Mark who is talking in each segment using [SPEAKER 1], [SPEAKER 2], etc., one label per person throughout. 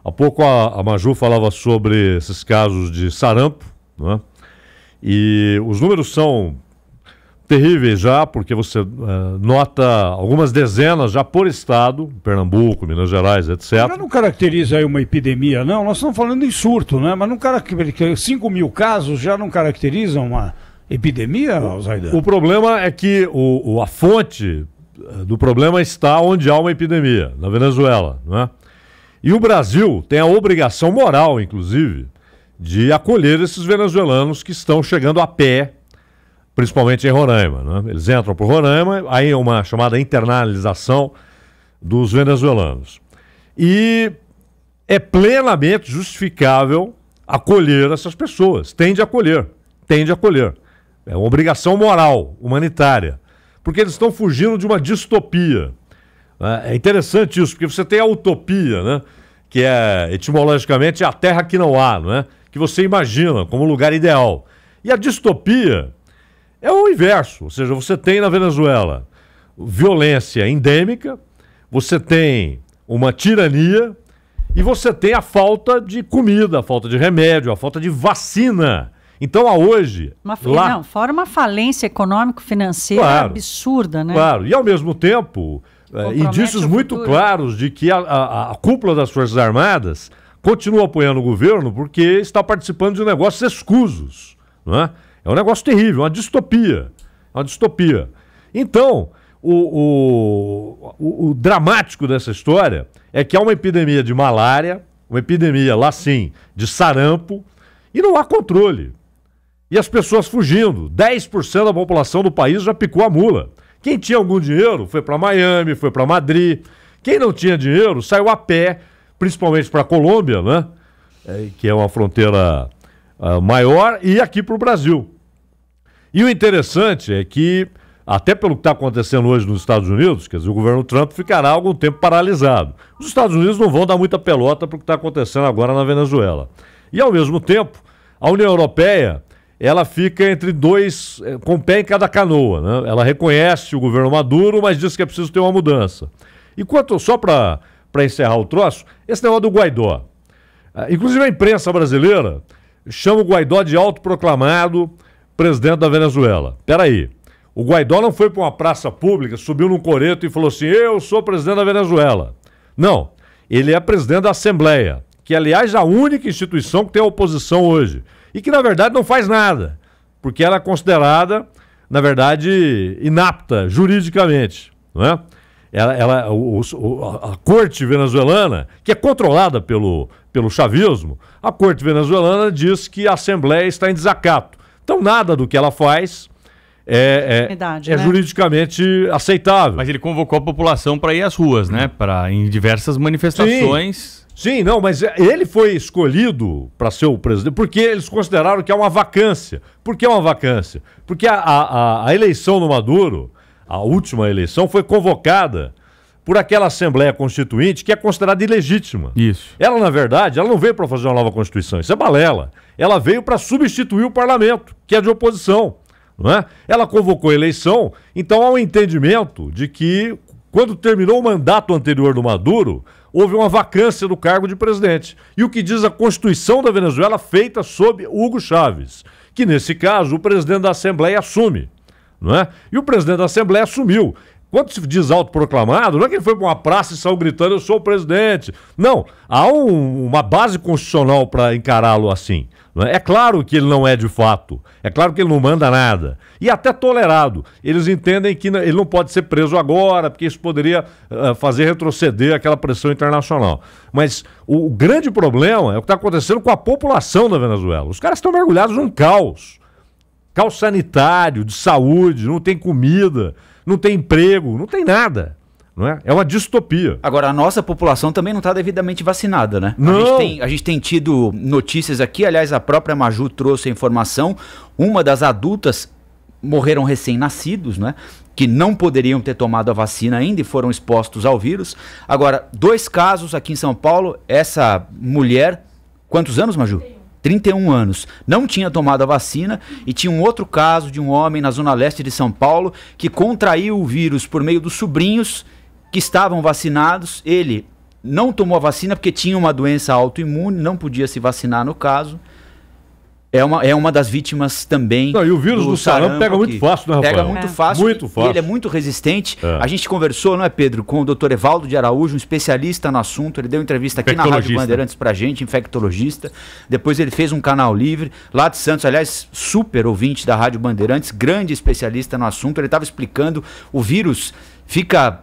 [SPEAKER 1] Há pouco a Maju falava sobre esses casos de sarampo, né? E os números são terríveis já, porque você nota algumas dezenas já por estado, Pernambuco, Minas Gerais, etc.
[SPEAKER 2] Já não caracteriza aí uma epidemia, não? Nós estamos falando em surto, né? Mas não 5 mil casos já não caracterizam uma epidemia, Zaidan?
[SPEAKER 1] O problema é que a fonte do problema está onde há uma epidemia, na Venezuela, né? E o Brasil tem a obrigação moral, inclusive, de acolher esses venezuelanos que estão chegando a pé, principalmente em Roraima, né? Eles entram por Roraima, aí é uma chamada internalização dos venezuelanos. E é plenamente justificável acolher essas pessoas, tem de acolher. É uma obrigação moral, humanitária, porque eles estão fugindo de uma distopia. É interessante isso, porque você tem a utopia, né? Que é, etimologicamente, a terra que não há, não é? Que você imagina como lugar ideal. E a distopia é o inverso, ou seja, você tem na Venezuela violência endêmica, você tem uma tirania e você tem a falta de comida, a falta de remédio, a falta de vacina. Então, hoje...
[SPEAKER 3] Fora uma falência econômico-financeira absurda, né?
[SPEAKER 1] Claro, e ao mesmo tempo, indícios muito claros de que a cúpula das Forças Armadas continua apoiando o governo porque está participando de negócios escusos, não é? É um negócio terrível, uma distopia. Então, o dramático dessa história é que há uma epidemia de malária, uma epidemia, lá sim, de sarampo, e não há controle. E as pessoas fugindo. 10% da população do país já picou a mula. Quem tinha algum dinheiro foi para Miami, foi para Madrid. Quem não tinha dinheiro saiu a pé, principalmente para a Colômbia, né? Que é uma fronteira maior, e aqui para o Brasil. E o interessante é que, até pelo que está acontecendo hoje nos Estados Unidos, quer dizer, o governo Trump ficará algum tempo paralisado. Os Estados Unidos não vão dar muita pelota para o que está acontecendo agora na Venezuela. E, ao mesmo tempo, a União Europeia, ela fica entre dois, com o pé em cada canoa, né? Ela reconhece o governo Maduro, mas diz que é preciso ter uma mudança. Enquanto, só para encerrar o troço, esse negócio do Guaidó. Inclusive a imprensa brasileira chama o Guaidó de autoproclamado presidente da Venezuela. Peraí, o Guaidó não foi para uma praça pública, subiu num coreto e falou assim, eu sou presidente da Venezuela. Não, ele é presidente da Assembleia, que aliás é a única instituição que tem oposição hoje, e que na verdade não faz nada, porque ela é considerada, na verdade, inapta juridicamente, não é? A corte venezuelana, que é controlada pelo chavismo, a corte venezuelana diz que a Assembleia está em desacato. Então nada do que ela faz é juridicamente aceitável.
[SPEAKER 4] Mas ele convocou a população para ir às ruas, né? Em diversas manifestações.
[SPEAKER 1] Sim, não, mas ele foi escolhido para ser o presidente porque eles consideraram que é uma vacância. Por que é uma vacância? Porque a eleição do Maduro, a última eleição, foi convocada por aquela Assembleia Constituinte que é considerada ilegítima.
[SPEAKER 4] Isso.
[SPEAKER 1] Ela, na verdade, ela não veio para fazer uma nova Constituição, isso é balela. Ela veio para substituir o parlamento, que é de oposição, não é? Ela convocou a eleição, então há um entendimento de que, quando terminou o mandato anterior do Maduro, houve uma vacância do cargo de presidente. E o que diz a Constituição da Venezuela, feita sob Hugo Chávez, que nesse caso o presidente da Assembleia assume, não é? E o presidente da Assembleia assumiu. Quando se diz autoproclamado, não é que ele foi para uma praça e saiu gritando, eu sou o presidente. Não, há uma base constitucional para encará-lo assim. Não é? É claro que ele não é de fato, é claro que ele não manda nada. E até tolerado. Eles entendem que ele não pode ser preso agora, porque isso poderia fazer retroceder aquela pressão internacional. Mas o grande problema é o que está acontecendo com a população da Venezuela. Os caras estão mergulhados num caos. Caos sanitário, de saúde, não tem comida, não tem emprego, não tem nada. Não é? É uma distopia.
[SPEAKER 5] Agora, a nossa população também não está devidamente vacinada, né?
[SPEAKER 1] Não.
[SPEAKER 5] A gente tem tido notícias aqui, aliás, a própria Maju trouxe a informação, uma das adultas morreram recém-nascidos, né? Que não poderiam ter tomado a vacina ainda e foram expostos ao vírus. Agora, 2 casos aqui em São Paulo, essa mulher, quantos anos, Maju? 31 anos, não tinha tomado a vacina, e tinha um outro caso de um homem na zona leste de São Paulo que contraiu o vírus por meio dos sobrinhos que estavam vacinados. Ele não tomou a vacina porque tinha uma doença autoimune, não podia se vacinar no caso. É uma das vítimas também.
[SPEAKER 1] Não, e o vírus do sarampo pega muito fácil, né, Rafael?
[SPEAKER 5] Pega muito fácil.
[SPEAKER 1] Muito fácil.
[SPEAKER 5] E ele é muito resistente.
[SPEAKER 1] É.
[SPEAKER 5] A gente conversou, não é, Pedro, com o Dr. Evaldo de Araújo, um especialista no assunto. Ele deu entrevista aqui na Rádio Bandeirantes pra gente, infectologista. Depois ele fez um canal livre lá de Santos, aliás, super ouvinte da Rádio Bandeirantes, grande especialista no assunto. Ele estava explicando o vírus fica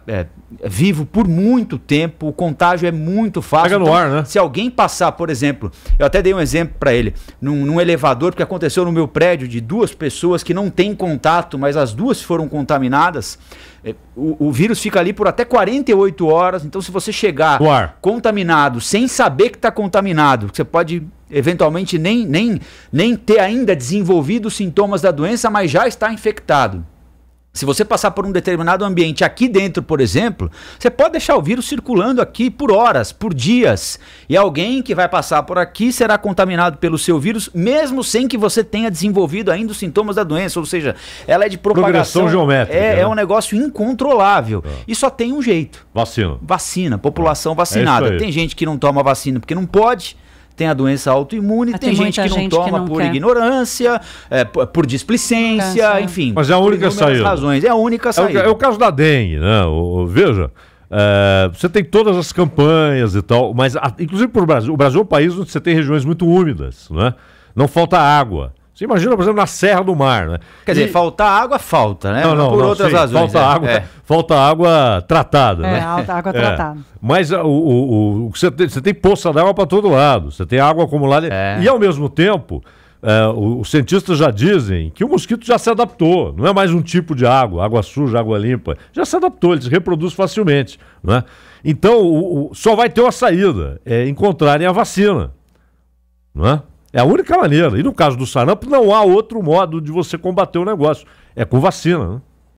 [SPEAKER 5] vivo por muito tempo, o contágio é muito fácil.
[SPEAKER 1] Pega no
[SPEAKER 5] então,
[SPEAKER 1] ar, né?
[SPEAKER 5] Se alguém passar, por exemplo, eu até dei um exemplo para ele, num elevador, porque aconteceu no meu prédio de 2 pessoas que não têm contato, mas as 2 foram contaminadas, o vírus fica ali por até 48 horas, então se você chegar contaminado, sem saber que está contaminado, você pode eventualmente nem ter ainda desenvolvido os sintomas da doença, mas já está infectado. Se você passar por um determinado ambiente aqui dentro, por exemplo, você pode deixar o vírus circulando aqui por horas, por dias. E alguém que vai passar por aqui será contaminado pelo seu vírus, mesmo sem que você tenha desenvolvido ainda os sintomas da doença. Ou seja, ela é de propagação
[SPEAKER 1] geométrica.
[SPEAKER 5] É um negócio incontrolável. E só tem um jeito. Vacina, população vacinada. Tem gente que não toma vacina porque não pode. Tem a doença autoimune, tem gente que não toma por ignorância, por displicência, enfim.
[SPEAKER 1] Mas é a única saída.
[SPEAKER 5] Razões. É a única saída.
[SPEAKER 1] É o caso da dengue, né? Veja, você tem todas as campanhas e tal, mas inclusive para o Brasil é um país onde você tem regiões muito úmidas, né? Não falta água. Você imagina, por exemplo, na Serra do Mar, né?
[SPEAKER 5] Quer dizer, faltar água, falta, né?
[SPEAKER 1] Por outras razões. Falta água tratada, né?
[SPEAKER 3] Água tratada.
[SPEAKER 1] Mas você tem poça d'água para todo lado, você tem água acumulada. E ao mesmo tempo, os cientistas já dizem que o mosquito já se adaptou. Não é mais um tipo de água suja, água limpa. Já se adaptou, ele se reproduz facilmente, né? Então, só vai ter uma saída, encontrarem a vacina, não é? É a única maneira. E no caso do sarampo, não há outro modo de você combater o negócio. É com vacina, né?